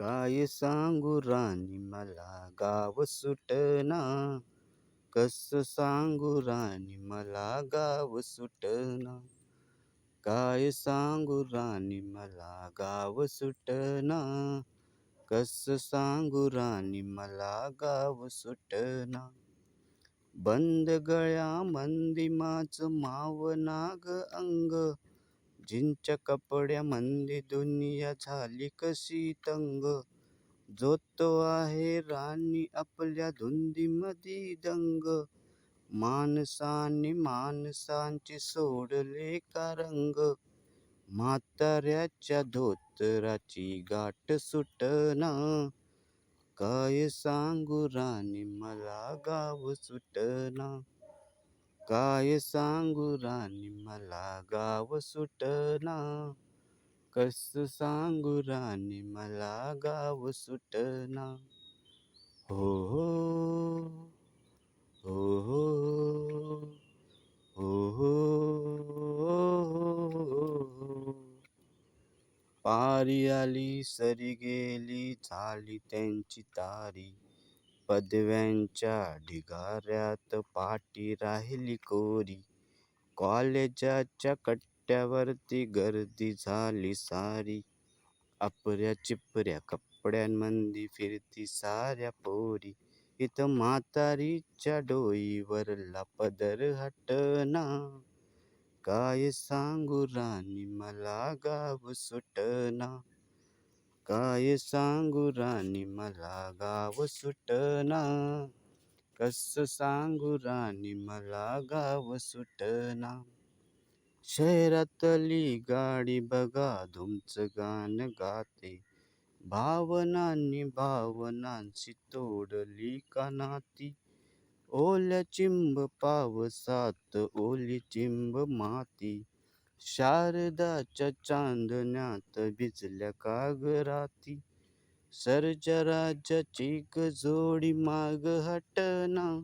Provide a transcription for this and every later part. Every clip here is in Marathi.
काय सांगू राणी मला गाव सुटना, कसं सांगू राणी मला गाव सुटना. काय सांगू राणी मला गाव सुटना, कसं सांगू राणी मला गाव सुटना. बंद गळ्यामंदी माझं मावनाग अंग, जिंच्या कपड्यामंदी दुनिया झाली कशी तंग. जो तो आहे राणी आपल्या धुंदीमधी दंग, माणसाने माणसांचे सोडले का रंग. म्हाताऱ्याच्या धोतराची गाठ सुटना, काय सांगू राणी मला गाव सुटना. काय सांगू राणी मला गाव सुटना, कसं सांगू राणी मला गाव सुटना. हो हो हो हो हो हो. पारी आली सरी गेली झाली त्यांची तारी, पदव्यांच्या ढिगाऱ्यात पाठी राहिली कोरी. कॉलेजाच्या कट्ट्यावरती गर्दी झाली सारी, अपऱ्या चिपऱ्या कपड्यांमंदी फिरती साऱ्या पोरी. इथं म्हातारीच्या डोईवरला पदर हटना, काय सांगू राणी मला गाव सुटना. काय सांगू राणी मला गाव सुटना, कसं सांगू राणी मला गाव सुटना. शहरातली गाडी बघा धुमचं गाणं गाते, भावनांनी भावनांशी तोडली का नाती. ओल्या चिंब पावसात ओली चिंब माती, शारदाच्या चांदण्यात भिजल्या का ग राती. सर्जराजाची जोडी माग हटना,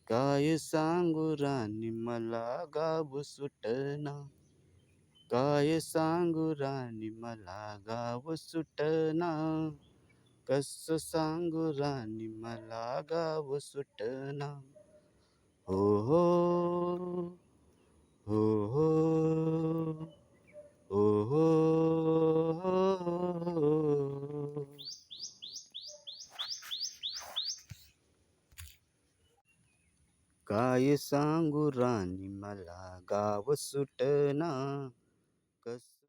काय सांगू राणी मला गाव सुटना. काय सांगू राणी मला गाव सुटना, कसं सांगू राणी मला गाव सुटना. हो हो हो हो हो हो हो. काय सांगू राणी मला गाव सुटना,